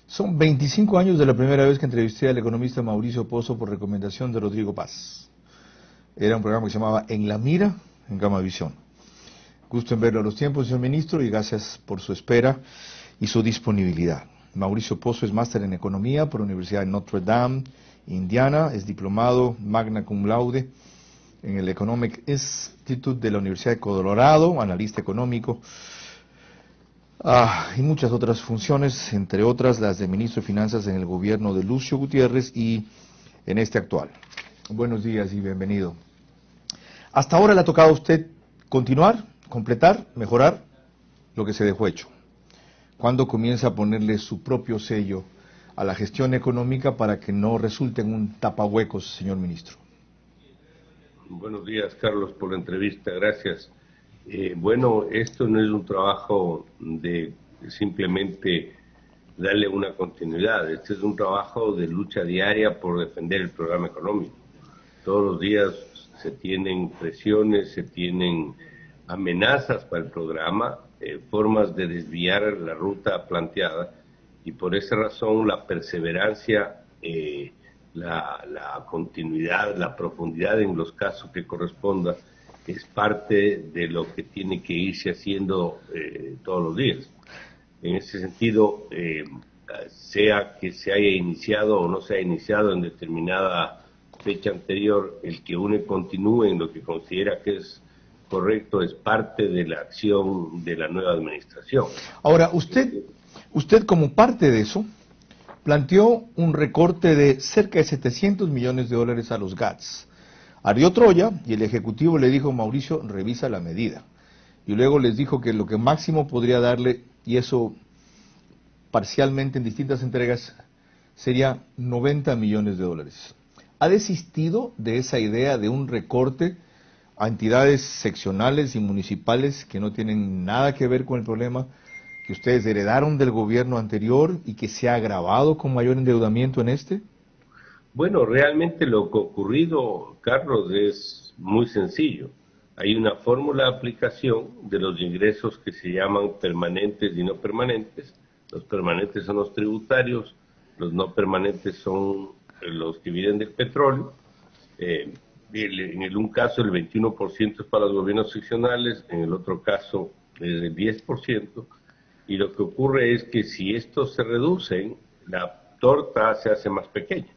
Son 25 años de la primera vez que entrevisté al economista Mauricio Pozo por recomendación de Rodrigo Paz. Era un programa que se llamaba En la Mira, en Gamavisión. Gusto en verlo a los tiempos, señor ministro, y gracias por su espera y su disponibilidad. Mauricio Pozo es máster en Economía por la Universidad de Notre Dame, Indiana. Es diplomado magna cum laude en el Economic Institute de la Universidad de Colorado, analista económico, y muchas otras funciones, entre otras las de ministro de Finanzas en el gobierno de Lucio Gutiérrez y en este actual. Buenos días y bienvenido. Hasta ahora le ha tocado a usted continuar, completar, mejorar lo que se dejó hecho. ¿Cuándo comienza a ponerle su propio sello a la gestión económica para que no resulte en un tapahuecos, señor ministro? Buenos días, Carlos, por la entrevista, gracias. Bueno, esto no es un trabajo de simplemente darle una continuidad, este es un trabajo de lucha diaria por defender el programa económico. Todos los días se tienen presiones, se tienen amenazas para el programa, formas de desviar la ruta planteada, y por esa razón la perseverancia, la continuidad, la profundidad en los casos que corresponda es parte de lo que tiene que irse haciendo todos los días. En ese sentido, sea que se haya iniciado o no se haya iniciado en determinada fecha anterior, el que uno continúe en lo que considera que es correcto es parte de la acción de la nueva administración. Ahora, usted como parte de eso, planteó un recorte de cerca de $700 millones a los GATS. Ardió Troya y el Ejecutivo le dijo: Mauricio, revisa la medida. Y luego les dijo que lo que máximo podría darle, y eso parcialmente en distintas entregas, sería $90 millones. ¿Ha desistido de esa idea de un recorte a entidades seccionales y municipales que no tienen nada que ver con el problema que ustedes heredaron del gobierno anterior y que se ha agravado con mayor endeudamiento en este? Bueno, realmente lo que ha ocurrido, Carlos, es muy sencillo. Hay una fórmula de aplicación de los ingresos que se llaman permanentes y no permanentes. Los permanentes son los tributarios, los no permanentes son los que vienen del petróleo. En un caso el 21% es para los gobiernos seccionales, en el otro caso es el 10%. Y lo que ocurre es que si estos se reducen, la torta se hace más pequeña.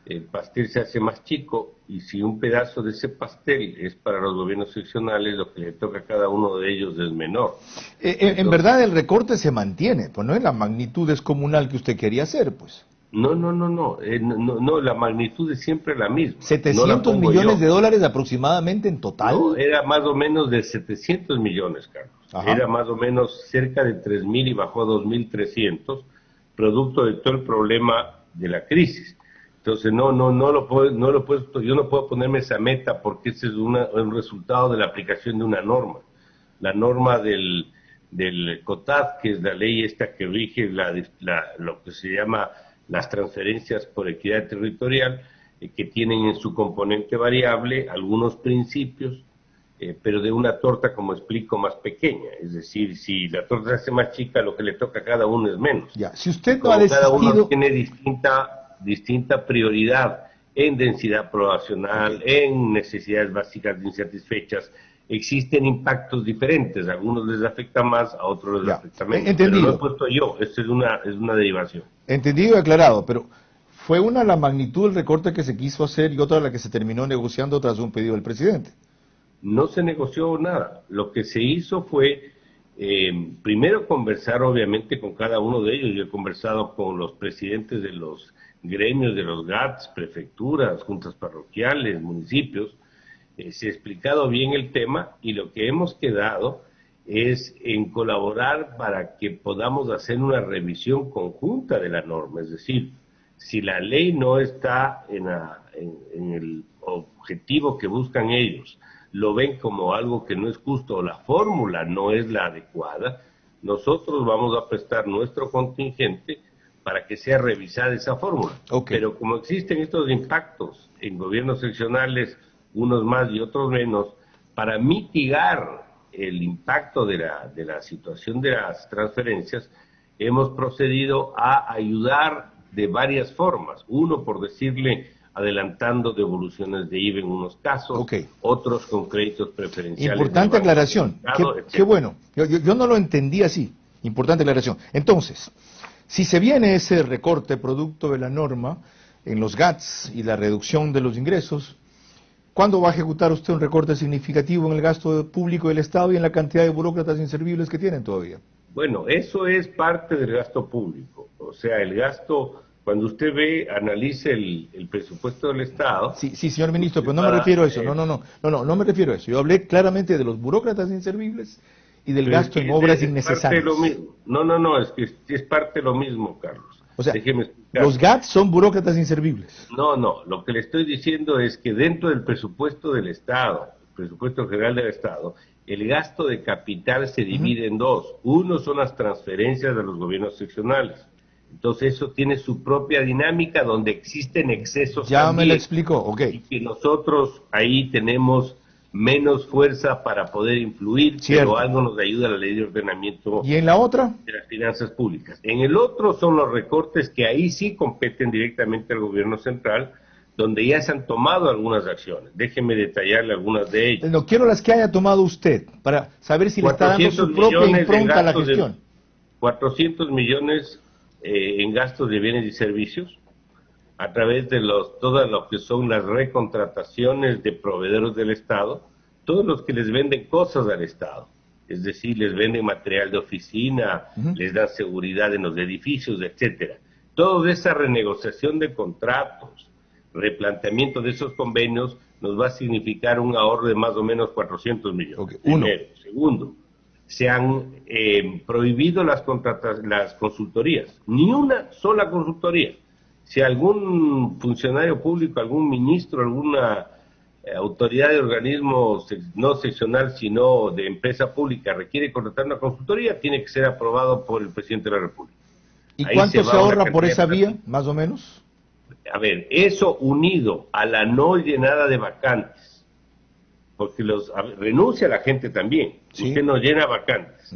El pastel se hace más chico, y si un pedazo de ese pastel es para los gobiernos seccionales, lo que le toca a cada uno de ellos es menor. En verdad el recorte se mantiene, pues no en la magnitud descomunal que usted quería hacer, pues. No, la magnitud es siempre la misma. $700 millones aproximadamente en total. No, era más o menos de 700 millones, Carlos. Ajá. Era más o menos cerca de 3.000 y bajó a 2.300, producto de todo el problema de la crisis. Entonces yo no puedo ponerme esa meta porque ese es un resultado de la aplicación de una norma. La norma del COTAD, que es la ley esta que rige lo que se llama las transferencias por equidad territorial, que tienen en su componente variable algunos principios, pero de una torta, como explico, más pequeña. Es decir, si la torta se hace más chica, lo que le toca a cada uno es menos. Ya, si usted no ha desistido... Cada uno tiene distinta prioridad en densidad poblacional, en necesidades básicas insatisfechas. Existen impactos diferentes, a algunos les afecta más, a otros les afecta menos. Entendido. Pero lo he puesto yo, esto es una derivación. Entendido y aclarado, pero fue una la magnitud del recorte que se quiso hacer y otra la que se terminó negociando tras un pedido del presidente. No se negoció nada. Lo que se hizo fue, primero conversar obviamente con cada uno de ellos. Yo he conversado con los presidentes de los gremios de los GATS, prefecturas, juntas parroquiales, municipios. Se ha explicado bien el tema, y lo que hemos quedado es en colaborar para que podamos hacer una revisión conjunta de la norma. Es decir, si la ley no está en el objetivo que buscan ellos, lo ven como algo que no es justo o la fórmula no es la adecuada, nosotros vamos a prestar nuestro contingente para que sea revisada esa fórmula. Okay. Pero como existen estos impactos en gobiernos seccionales, unos más y otros menos, para mitigar el impacto de la situación de las transferencias, hemos procedido a ayudar de varias formas. Uno, por decirle, adelantando devoluciones de IVA en unos casos, Ok. otros con créditos preferenciales. Importante aclaración. Estado, Qué bueno. Yo no lo entendí así. Importante aclaración. Entonces, si se viene ese recorte producto de la norma en los GATS y la reducción de los ingresos, ¿cuándo va a ejecutar usted un recorte significativo en el gasto público del Estado y en la cantidad de burócratas inservibles que tienen todavía? Bueno, eso es parte del gasto público. O sea, el gasto, cuando usted analice el presupuesto del Estado. Sí, sí, señor ministro, pero no me va, refiero a eso. No me refiero a eso. Yo hablé claramente de los burócratas inservibles y del gasto en obras innecesarias. No, es que es parte de lo mismo, Carlos. O sea, Déjeme explicar. los GATS son burócratas inservibles. No, lo que le estoy diciendo es que dentro del presupuesto del Estado, el presupuesto general del Estado, el gasto de capital se divide en dos. Uno son las transferencias de los gobiernos seccionales. Entonces eso tiene su propia dinámica donde existen excesos Ya también. me lo explicó, ok. Y que nosotros ahí tenemos menos fuerza para poder influir, Cierto. pero algo nos ayuda la ley de ordenamiento ¿Y en la otra? de las finanzas públicas. En el otro son los recortes que ahí sí competen directamente al gobierno central, donde ya se han tomado algunas acciones. Déjeme detallarle algunas de ellas. No quiero las que haya tomado usted, para saber si le está dando su propia impronta a la gestión. 400 millones en gastos de bienes y servicios, a través de todo lo que son las recontrataciones de proveedores del Estado, todos los que les venden cosas al Estado, es decir, les venden material de oficina, les dan seguridad en los edificios, etcétera. Toda esa renegociación de contratos, replanteamiento de esos convenios, nos va a significar un ahorro de más o menos 400 millones. Okay. Uno. Primero. Segundo, se han prohibido las consultorías, ni una sola consultoría. Si algún funcionario público, algún ministro, alguna autoridad de organismo no seccional, sino de empresa pública requiere contratar una consultoría, tiene que ser aprobado por el presidente de la República. ¿Y cuánto se ahorra por esa vía, más o menos? A ver, eso unido a la no llenada de vacantes, porque renuncia la gente también, sí. Usted no llena vacantes.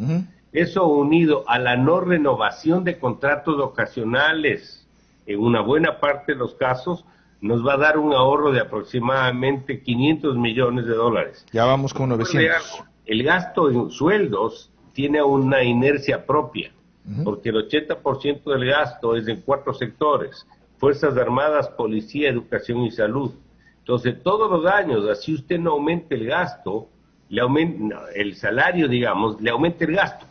Eso unido a la no renovación de contratos ocasionales, en una buena parte de los casos, nos va a dar un ahorro de aproximadamente 500 millones de dólares. Ya vamos con 900. El gasto en sueldos tiene una inercia propia, porque el 80% del gasto es en 4 sectores: Fuerzas Armadas, Policía, Educación y Salud. Entonces, todos los años, así usted no aumente el gasto, el salario, digamos, le aumenta el gasto,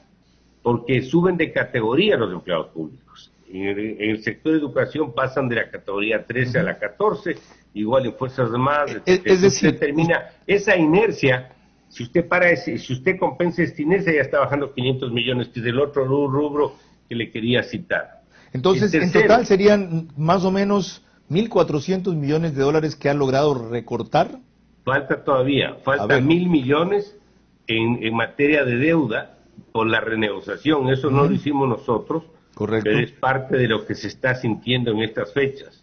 porque suben de categoría los empleados públicos. En el sector de educación pasan de la categoría 13 a la 14, igual en Fuerzas Armadas. Es decir, usted termina esa inercia. Si usted compensa esta inercia, ya está bajando 500 millones, que es el otro rubro que le quería citar. Entonces, en total serían más o menos 1.400 millones de dólares que han logrado recortar. Falta 1.000 millones en materia de deuda por la renegociación. Eso no lo hicimos nosotros. Correcto. Pero es parte de lo que se está sintiendo en estas fechas.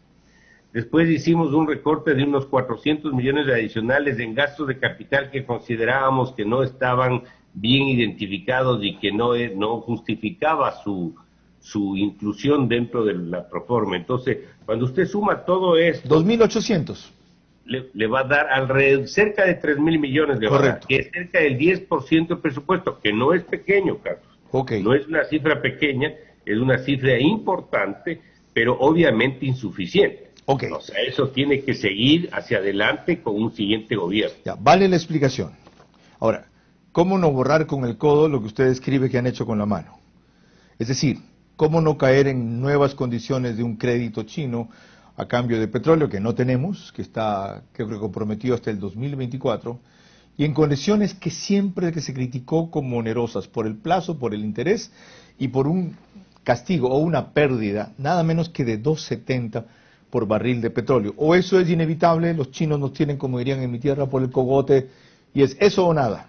Después hicimos un recorte de unos 400 millones adicionales en gastos de capital que considerábamos que no estaban bien identificados y que no justificaba su inclusión dentro de la proforma. Entonces, cuando usted suma todo esto... 2.800. Le va a dar alrededor, cerca de 3.000 millones de dólares, que es cerca del 10% del presupuesto, que no es pequeño, Carlos. Okay. No es una cifra pequeña, es una cifra importante, pero obviamente insuficiente. Okay. O sea, eso tiene que seguir hacia adelante con un siguiente gobierno. Ya, vale la explicación. Ahora, ¿cómo no borrar con el codo lo que usted describe que han hecho con la mano? Es decir, ¿cómo no caer en nuevas condiciones de un crédito chino a cambio de petróleo que no tenemos, que está, creo que comprometido hasta el 2024, y en condiciones que siempre que se criticó como onerosas por el plazo, por el interés y por un castigo o una pérdida nada menos que de 2.70 por barril de petróleo? ¿O eso es inevitable? Los chinos nos tienen, como dirían en mi tierra, por el cogote, y es eso o nada.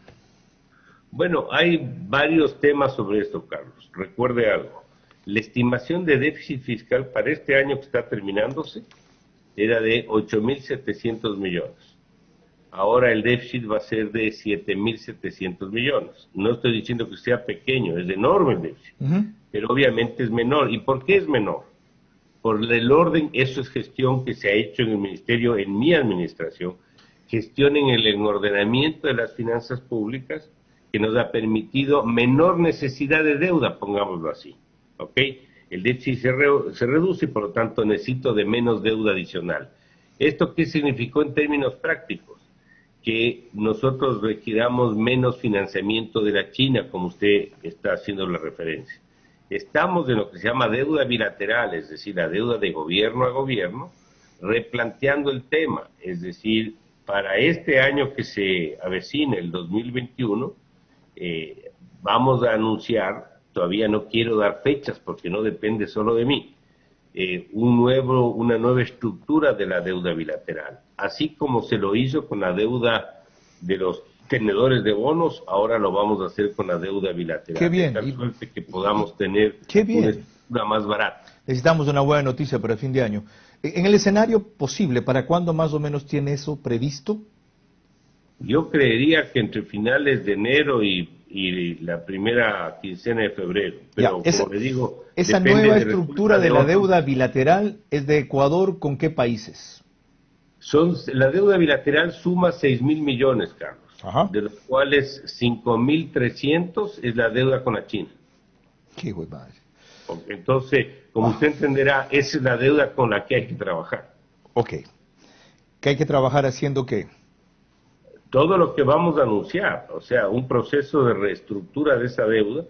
Bueno, hay varios temas sobre esto, Carlos. Recuerde algo. La estimación de déficit fiscal para este año que está terminándose era de 8.700 millones. Ahora el déficit va a ser de 7.700 millones. No estoy diciendo que sea pequeño, es enorme el déficit. pero obviamente es menor. ¿Y por qué es menor? Por el orden, eso es gestión que se ha hecho en el ministerio, en mi administración, gestión en el ordenamiento de las finanzas públicas, que nos ha permitido menor necesidad de deuda, pongámoslo así, ¿ok? El déficit se reduce y por lo tanto necesito de menos deuda adicional. ¿Esto qué significó en términos prácticos? Que nosotros requiramos menos financiamiento de la China, como usted está haciendo la referencia. Estamos en lo que se llama deuda bilateral, es decir, la deuda de gobierno a gobierno, replanteando el tema, es decir, para este año que se avecina, el 2021, vamos a anunciar, todavía no quiero dar fechas porque no depende solo de mí, una nueva estructura de la deuda bilateral. Así como se lo hizo con la deuda de los tenedores de bonos, ahora lo vamos a hacer con la deuda bilateral. Qué bien. De tal suerte que podamos tener una estructura más barata. Necesitamos una buena noticia para el fin de año. En el escenario posible, ¿para cuándo más o menos tiene eso previsto? Yo creería que entre finales de enero y la primera quincena de febrero. Pero ya, como le digo, esa nueva estructura de la deuda bilateral es de Ecuador, ¿con qué países? La deuda bilateral suma 6.000 millones, Carlos. Ajá. De los cuales 5.300 es la deuda con la China. Qué güey madre. Entonces, como usted entenderá, esa es la deuda con la que hay que trabajar. Ok. ¿Qué hay que trabajar haciendo qué? Todo lo que vamos a anunciar, o sea, un proceso de reestructura de esa deuda,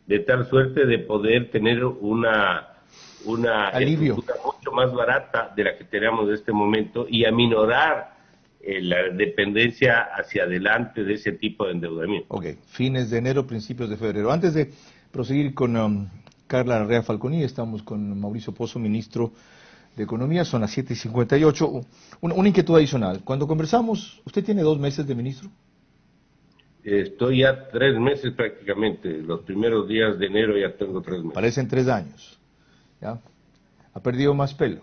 de tal suerte de poder tener una estructura mucho más barata de la que tenemos en este momento y aminorar la dependencia hacia adelante de ese tipo de endeudamiento. Ok, fines de enero, principios de febrero. Antes de proseguir con Carla Larrea Falconi, estamos con Mauricio Pozo, ministro de Economía, son las 7:58. Una inquietud adicional. Cuando conversamos, ¿usted tiene 2 meses de ministro? Estoy ya 3 meses prácticamente. Los primeros días de enero ya tengo 3 meses. Parecen 3 años. ¿Ya? Ha perdido más pelo.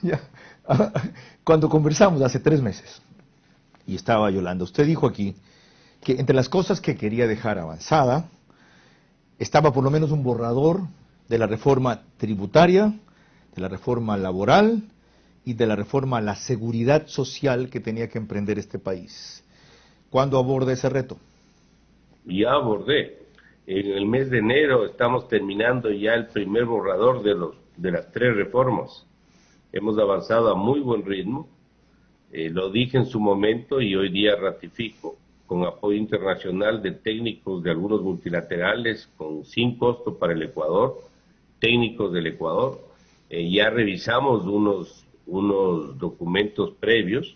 Ya. Cuando conversamos hace 3 meses, y estaba Yolanda, usted dijo aquí que entre las cosas que quería dejar avanzada, estaba por lo menos un borrador de la reforma tributaria, de la reforma laboral y de la reforma a la seguridad social que tenía que emprender este país. ¿Cuándo aborda ese reto? Ya abordé. En el mes de enero estamos terminando ya el primer borrador de las 3 reformas. Hemos avanzado a muy buen ritmo. Lo dije en su momento y hoy día ratifico, con apoyo internacional de técnicos de algunos multilaterales, sin costo para el Ecuador, técnicos del Ecuador. Ya revisamos unos documentos previos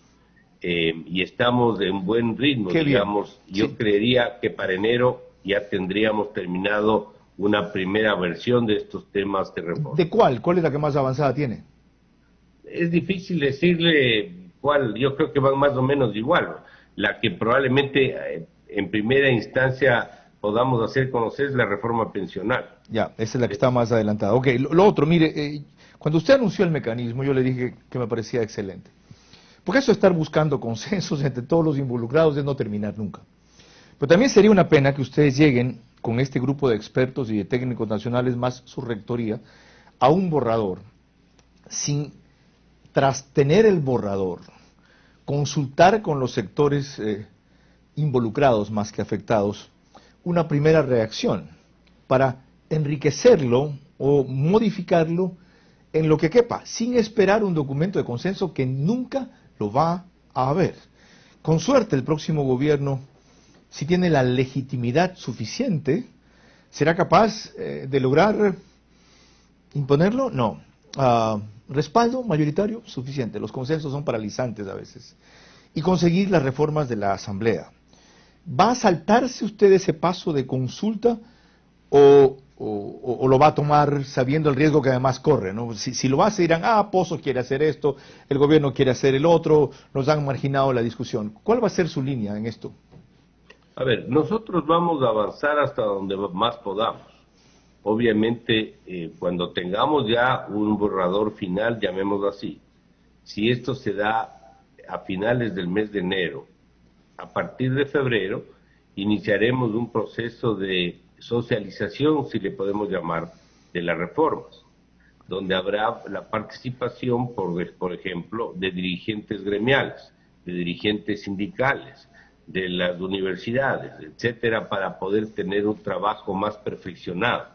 y estamos en buen ritmo, digamos. Yo creería que para enero ya tendríamos terminado una primera versión de estos temas de reforma. ¿De cuál? ¿Cuál es la que más avanzada tiene? Es difícil decirle cuál, yo creo que van más o menos igual. La que probablemente en primera instancia podamos hacer conocer es la reforma pensional. Ya, esa es la que está más adelantada. Ok, lo otro, mire, cuando usted anunció el mecanismo, yo le dije que me parecía excelente. Porque eso de estar buscando consensos entre todos los involucrados es no terminar nunca. Pero también sería una pena que ustedes lleguen con este grupo de expertos y de técnicos nacionales más su rectoría a un borrador sin, tras tener el borrador, consultar con los sectores involucrados más que afectados, una primera reacción para enriquecerlo o modificarlo en lo que quepa, sin esperar un documento de consenso que nunca lo va a haber. Con suerte el próximo gobierno, si tiene la legitimidad suficiente, será capaz de lograr imponerlo. No. Respaldo mayoritario suficiente. Los consensos son paralizantes a veces. Y conseguir las reformas de la Asamblea. ¿Va a saltarse usted ese paso de consulta o lo va a tomar sabiendo el riesgo que además corre, ¿no? Si lo hace dirán, Pozo quiere hacer esto, el gobierno quiere hacer el otro, nos han marginado la discusión. ¿Cuál va a ser su línea en esto? A ver, nosotros vamos a avanzar hasta donde más podamos. Obviamente, cuando tengamos ya un borrador final, llamémoslo así, si esto se da a finales del mes de enero, a partir de febrero, iniciaremos un proceso de socialización, si le podemos llamar, de las reformas, donde habrá la participación, por ejemplo, de dirigentes gremiales, de dirigentes sindicales, de las universidades, etcétera, para poder tener un trabajo más perfeccionado.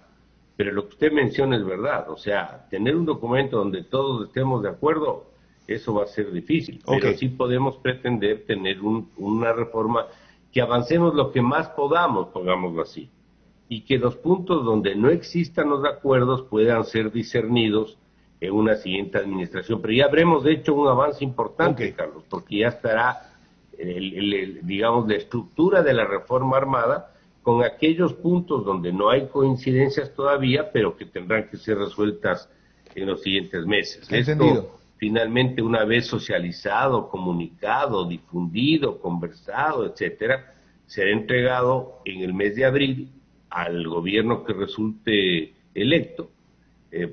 Pero lo que usted menciona es verdad, o sea, tener un documento donde todos estemos de acuerdo, eso va a ser difícil, pero sí podemos pretender tener una reforma que avancemos lo que más podamos, pongámoslo así, y que los puntos donde no existan los acuerdos puedan ser discernidos en una siguiente administración. Pero ya habremos hecho un avance importante, Carlos, porque ya estará, digamos, la estructura de la reforma armada con aquellos puntos donde no hay coincidencias todavía, pero que tendrán que ser resueltas en los siguientes meses. Entendido. Esto, finalmente, una vez socializado, comunicado, difundido, conversado, etcétera, será entregado en el mes de abril al gobierno que resulte electo,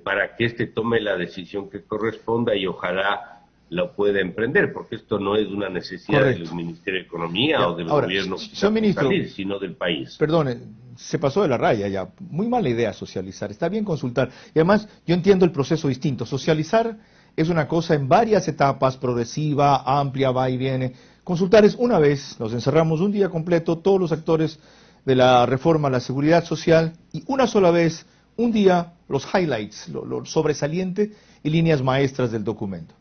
para que éste tome la decisión que corresponda y ojalá lo pueda emprender, porque esto no es una necesidad del Ministerio de Economía o del gobierno, ministro, sino del país. Perdone, se pasó de la raya ya. Muy mala idea socializar. Está bien consultar. Y además, yo entiendo el proceso distinto. Socializar es una cosa en varias etapas, progresiva, amplia, va y viene. Consultar es una vez, nos encerramos un día completo, todos los actores de la reforma a la seguridad social, y una sola vez, un día, los highlights, lo sobresaliente y líneas maestras del documento.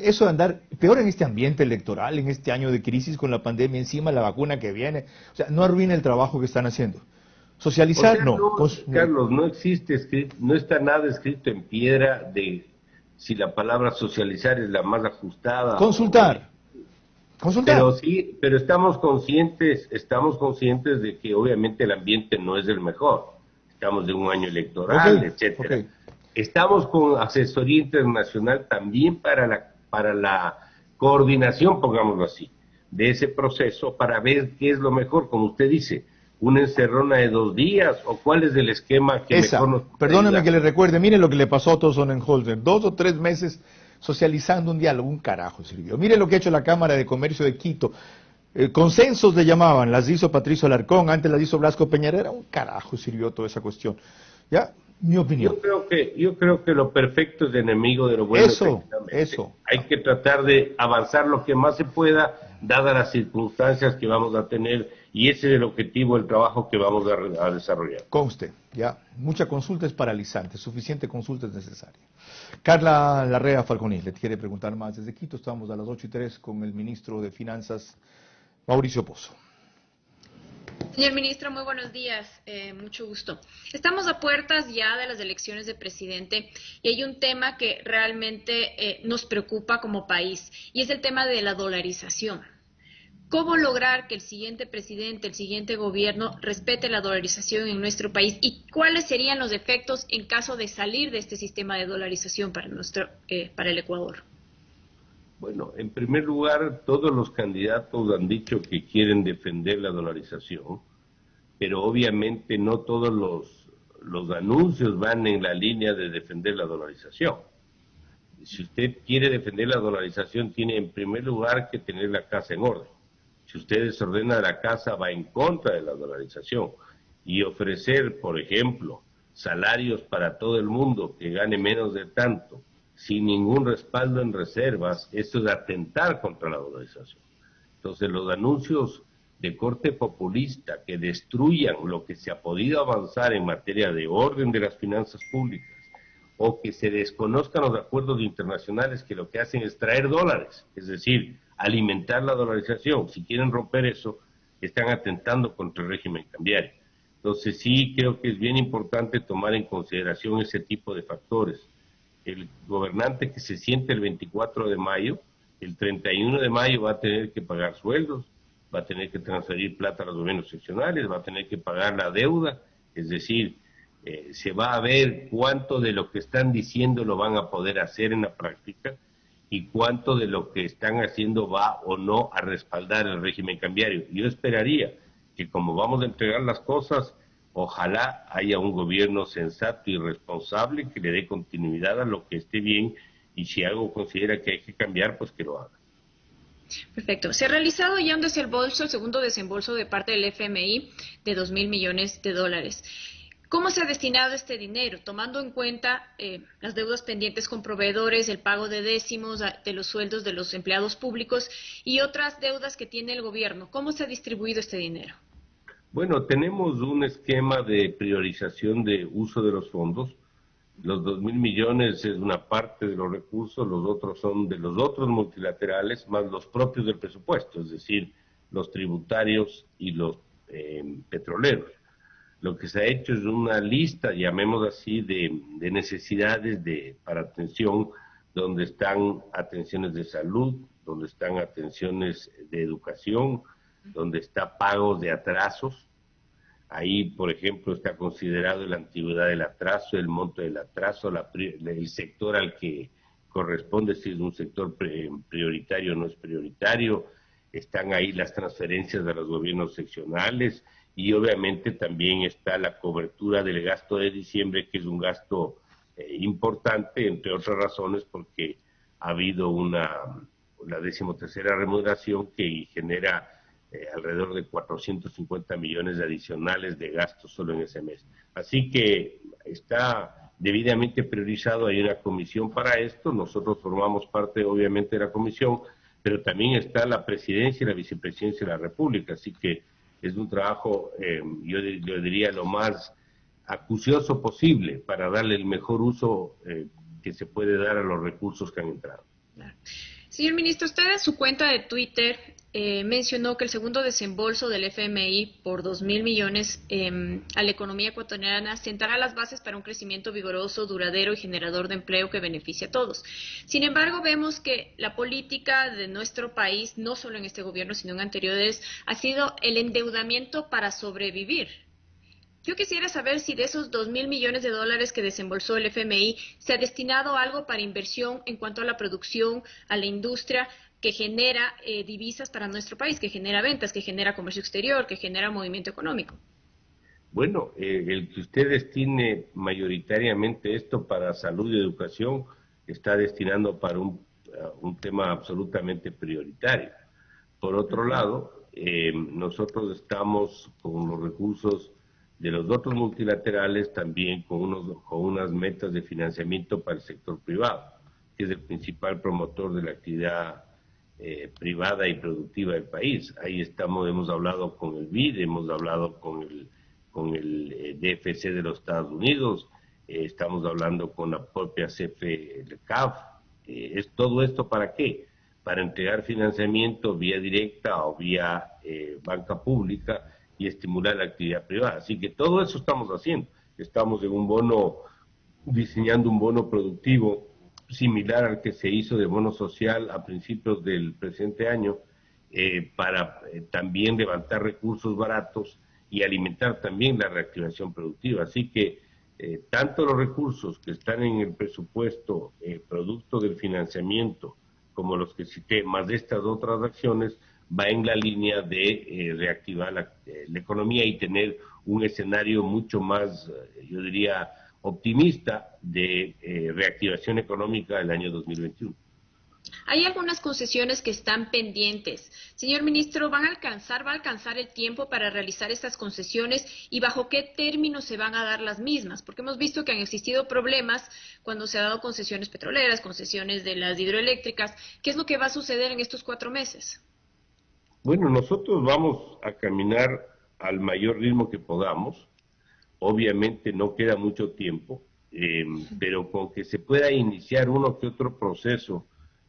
Eso de andar, peor en este ambiente electoral, en este año de crisis con la pandemia encima, la vacuna que viene, o sea, no arruina el trabajo que están haciendo. Socializar, Carlos, no existe, no está nada escrito en piedra de si la palabra socializar es la más ajustada. Consultar. Pero sí, pero estamos conscientes de que obviamente el ambiente no es el mejor. Estamos en un año electoral, etcétera. Estamos con asesoría internacional también para la coordinación, pongámoslo así, de ese proceso para ver qué es lo mejor, como usted dice, una encerrona de 2 días o cuál es el esquema que mejor nos puede Perdóneme ayudar. que le recuerde, mire lo que le pasó a Otto Sonnenholzer, 2 o 3 meses socializando un diálogo, un carajo sirvió. Mire lo que ha hecho la Cámara de Comercio de Quito. Consensos le llamaban, las hizo Patricio Alarcón, antes las hizo Blasco Peñarera, un carajo sirvió toda esa cuestión. ¿Ya? Mi opinión. Yo creo que lo perfecto es enemigo de lo bueno. Eso. Hay que tratar de avanzar lo que más se pueda, dadas las circunstancias que vamos a tener, y ese es el objetivo del trabajo que vamos a desarrollar. Conste, ya, mucha consulta es paralizante, suficiente consulta es necesaria. Carla Larrea Falconi, le quiere preguntar más desde Quito, estamos a las 8:03 con el ministro de Finanzas, Mauricio Pozo. Señor ministro, muy buenos días, mucho gusto. Estamos a puertas ya de las elecciones de presidente y hay un tema que realmente nos preocupa como país y es el tema de la dolarización. ¿Cómo lograr que el siguiente presidente, el siguiente gobierno respete la dolarización en nuestro país y cuáles serían los efectos en caso de salir de este sistema de dolarización para el Ecuador? Bueno, en primer lugar, todos los candidatos han dicho que quieren defender la dolarización, pero obviamente no todos los anuncios van en la línea de defender la dolarización. Si usted quiere defender la dolarización, tiene en primer lugar que tener la casa en orden. Si usted desordena la casa, va en contra de la dolarización. Y ofrecer, por ejemplo, salarios para todo el mundo que gane menos de tanto, sin ningún respaldo en reservas, esto es atentar contra la dolarización. Entonces, los anuncios de corte populista que destruyan lo que se ha podido avanzar en materia de orden de las finanzas públicas, o que se desconozcan los acuerdos internacionales que lo que hacen es traer dólares, es decir, alimentar la dolarización. Si quieren romper eso, están atentando contra el régimen cambiario. Entonces, sí creo que es bien importante tomar en consideración ese tipo de factores. El gobernante que se siente el 24 de mayo, el 31 de mayo va a tener que pagar sueldos, va a tener que transferir plata a los gobiernos seccionales, va a tener que pagar la deuda, es decir, se va a ver cuánto de lo que están diciendo lo van a poder hacer en la práctica y cuánto de lo que están haciendo va o no a respaldar el régimen cambiario. Yo esperaría que como vamos a entregar las cosas, ojalá haya un gobierno sensato y responsable que le dé continuidad a lo que esté bien y si algo considera que hay que cambiar, pues que lo haga. Perfecto. Se ha realizado ya un desembolso, el segundo desembolso de parte del FMI de 2.000 millones de dólares. ¿Cómo se ha destinado este dinero? Tomando en cuenta las deudas pendientes con proveedores, el pago de décimos de los sueldos de los empleados públicos y otras deudas que tiene el gobierno. ¿Cómo se ha distribuido este dinero? Bueno, tenemos un esquema de priorización de uso de los fondos. Los 2.000 millones es una parte de los recursos, los otros son de los otros multilaterales, más los propios del presupuesto, es decir, los tributarios y los petroleros. Lo que se ha hecho es una lista, llamemos así, de necesidades para atención, donde están atenciones de salud, donde están atenciones de educación, donde está pagos de atrasos. Ahí, por ejemplo, está considerado la antigüedad del atraso, el monto del atraso, el sector al que corresponde, si es un sector prioritario o no es prioritario. Están ahí las transferencias de los gobiernos seccionales y obviamente también está la cobertura del gasto de diciembre, que es un gasto importante, entre otras razones, porque ha habido la 13ª remuneración que genera alrededor de 450 millones adicionales de gastos solo en ese mes. Así que está debidamente priorizado, hay una comisión para esto, nosotros formamos parte obviamente de la comisión, pero también está la presidencia y la vicepresidencia de la República, así que es un trabajo, yo diría, lo más acucioso posible para darle el mejor uso que se puede dar a los recursos que han entrado. Señor ministro, usted en su cuenta de Twitter mencionó que el segundo desembolso del FMI por 2.000 millones a la economía ecuatoriana sentará las bases para un crecimiento vigoroso, duradero y generador de empleo que beneficie a todos. Sin embargo, vemos que la política de nuestro país, no solo en este gobierno, sino en anteriores, ha sido el endeudamiento para sobrevivir. Yo quisiera saber si de esos 2.000 millones de dólares que desembolsó el FMI se ha destinado algo para inversión en cuanto a la producción, a la industria que genera divisas para nuestro país, que genera ventas, que genera comercio exterior, que genera movimiento económico. Bueno, el que usted destine mayoritariamente esto para salud y educación está destinando para un tema absolutamente prioritario. Por otro lado, nosotros estamos con los recursos de los otros multilaterales también con unas metas de financiamiento para el sector privado, que es el principal promotor de la actividad privada y productiva del país. Ahí hemos hablado con el BID, hemos hablado con el DFC de los Estados Unidos, estamos hablando con la propia CFE-CAF. ¿Es todo esto para qué? Para entregar financiamiento vía directa o vía banca pública y estimular la actividad privada. Así que todo eso estamos haciendo. Estamos diseñando un bono productivo similar al que se hizo de bono social a principios del presente año, para también levantar recursos baratos y alimentar también la reactivación productiva. Así que tanto los recursos que están en el presupuesto producto del financiamiento como los que cité, más de estas otras acciones, va en la línea de reactivar la economía y tener un escenario mucho más, yo diría, optimista de reactivación económica del año 2021. Hay algunas concesiones que están pendientes. Señor ministro, ¿va a alcanzar el tiempo para realizar estas concesiones y bajo qué términos se van a dar las mismas? Porque hemos visto que han existido problemas cuando se han dado concesiones petroleras, concesiones de las hidroeléctricas. ¿Qué es lo que va a suceder en estos 4 meses? Bueno, nosotros vamos a caminar al mayor ritmo que podamos. Obviamente no queda mucho tiempo, pero con que se pueda iniciar uno que otro proceso,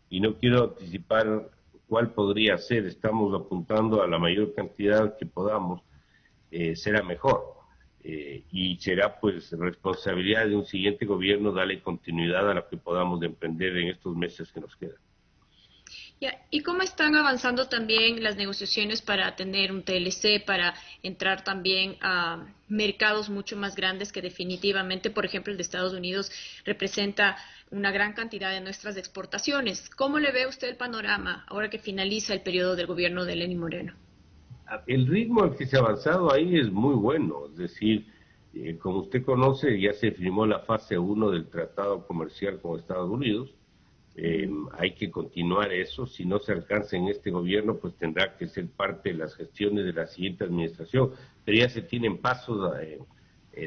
y no quiero anticipar cuál podría ser, estamos apuntando a la mayor cantidad que podamos, será mejor. Y será pues responsabilidad de un siguiente gobierno darle continuidad a lo que podamos emprender en estos meses que nos quedan. ¿Y cómo están avanzando también las negociaciones para tener un TLC, para entrar también a mercados mucho más grandes que definitivamente, por ejemplo, el de Estados Unidos representa una gran cantidad de nuestras exportaciones? ¿Cómo le ve usted el panorama ahora que finaliza el periodo del gobierno de Lenín Moreno? El ritmo al que se ha avanzado ahí es muy bueno, es decir, como usted conoce, ya se firmó la fase 1 del Tratado Comercial con Estados Unidos. Hay que continuar eso. Si no se alcanza en este gobierno, pues tendrá que ser parte de las gestiones de la siguiente administración. Pero ya se tienen pasos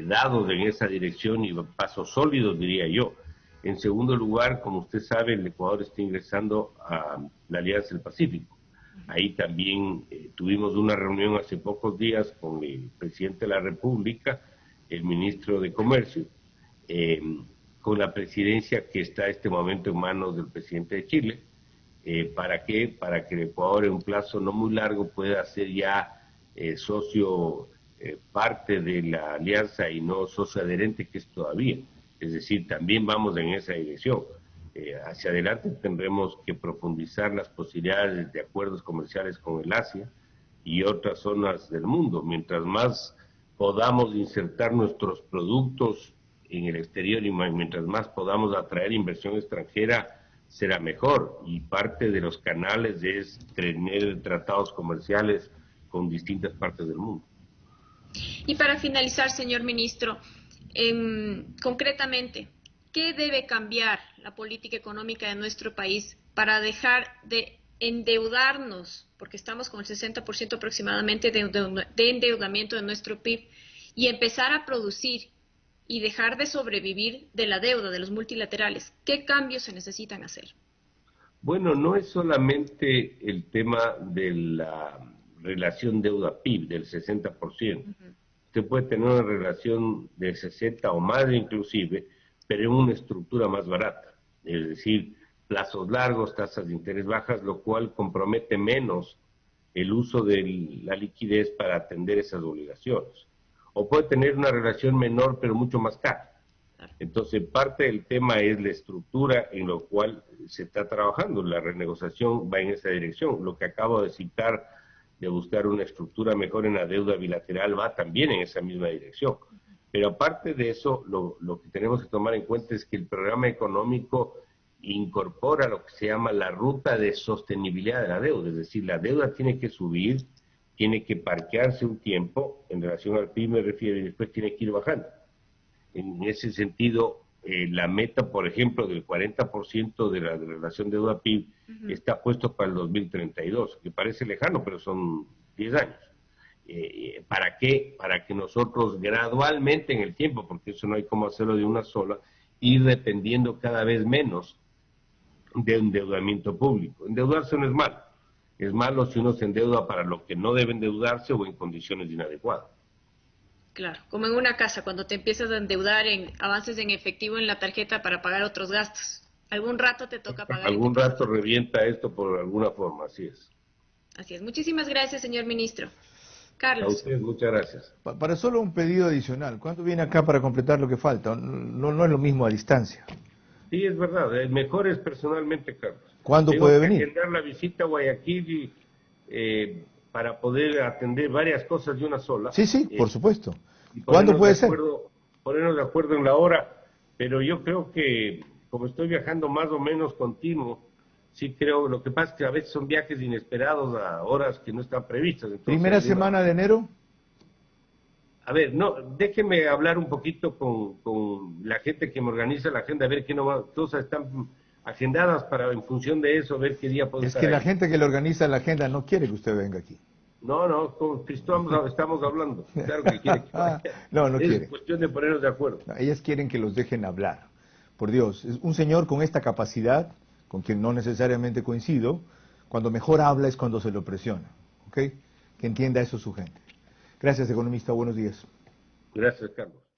dados en esa dirección y pasos sólidos, diría yo. En segundo lugar, como usted sabe, el Ecuador está ingresando a la Alianza del Pacífico. Ahí también tuvimos una reunión hace pocos días con el presidente de la República, el ministro de Comercio, con la presidencia que está en este momento en manos del presidente de Chile. ¿Para qué? Para que el Ecuador en un plazo no muy largo pueda ser ya socio parte de la alianza y no socio adherente, que es todavía. Es decir, también vamos en esa dirección. Hacia adelante tendremos que profundizar las posibilidades de acuerdos comerciales con el Asia y otras zonas del mundo. Mientras más podamos insertar nuestros productos en el exterior y mientras más podamos atraer inversión extranjera, será mejor. Y parte de los canales es tener tratados comerciales con distintas partes del mundo. Y para finalizar, señor ministro, concretamente, ¿qué debe cambiar la política económica de nuestro país para dejar de endeudarnos, porque estamos con el 60% aproximadamente de endeudamiento de nuestro PIB, y empezar a producir y dejar de sobrevivir de la deuda de los multilaterales? ¿Qué cambios se necesitan hacer? Bueno, no es solamente el tema de la relación deuda-PIB del 60%. Usted puede tener una relación de 60 o más inclusive, pero en una estructura más barata. Es decir, plazos largos, tasas de interés bajas, lo cual compromete menos el uso de la liquidez para atender esas obligaciones. O puede tener una relación menor, pero mucho más cara. Entonces, parte del tema es la estructura en lo cual se está trabajando. La renegociación va en esa dirección. Lo que acabo de citar, de buscar una estructura mejor en la deuda bilateral, va también en esa misma dirección. Pero aparte de eso, lo que tenemos que tomar en cuenta es que el programa económico incorpora lo que se llama la ruta de sostenibilidad de la deuda. Es decir, la deuda tiene que subir, tiene que parquearse un tiempo, en relación al PIB me refiero, y después tiene que ir bajando. En ese sentido, la meta, por ejemplo, del 40% de la relación deuda-PIB está puesto para el 2032, que parece lejano, pero son 10 años. ¿Para qué? Para que nosotros gradualmente en el tiempo, porque eso no hay cómo hacerlo de una sola, ir dependiendo cada vez menos de endeudamiento público. Endeudarse no es malo. Es malo si uno se endeuda para lo que no debe endeudarse o en condiciones inadecuadas. Claro, como en una casa, cuando te empiezas a endeudar en avances en efectivo en la tarjeta para pagar otros gastos. Algún rato te toca pagar. Algún rato revienta esto por alguna forma, así es. Así es. Muchísimas gracias, señor ministro. Carlos. A usted, muchas gracias. Para solo un pedido adicional, ¿cuánto viene acá para completar lo que falta? No es lo mismo a distancia. Sí, es verdad. El mejor es personalmente, Carlos. ¿Cuándo puede venir? Tengo que agendar la visita a Guayaquil para poder atender varias cosas de una sola. Sí, por supuesto. ¿Cuándo puede ser? Ponernos de acuerdo en la hora, pero yo creo que, como estoy viajando más o menos continuo, sí creo, lo que pasa es que a veces son viajes inesperados a horas que no están previstas. Entonces, ¿Primera semana de enero? A ver, no, déjeme hablar un poquito con la gente que me organiza la agenda, a ver qué cosas están agendadas para, en función de eso, ver qué día puedo estar. Es que la ahí. gente que le organiza la agenda no quiere que usted venga aquí. No, con Cristóbal estamos hablando. Claro que quiere que vaya. No quiere. Es cuestión de ponernos de acuerdo. Ellas quieren que los dejen hablar. Por Dios, es un señor con esta capacidad, con quien no necesariamente coincido, cuando mejor habla es cuando se lo presiona. ¿Ok? Que entienda eso su gente. Gracias, economista. Buenos días. Gracias, Carlos.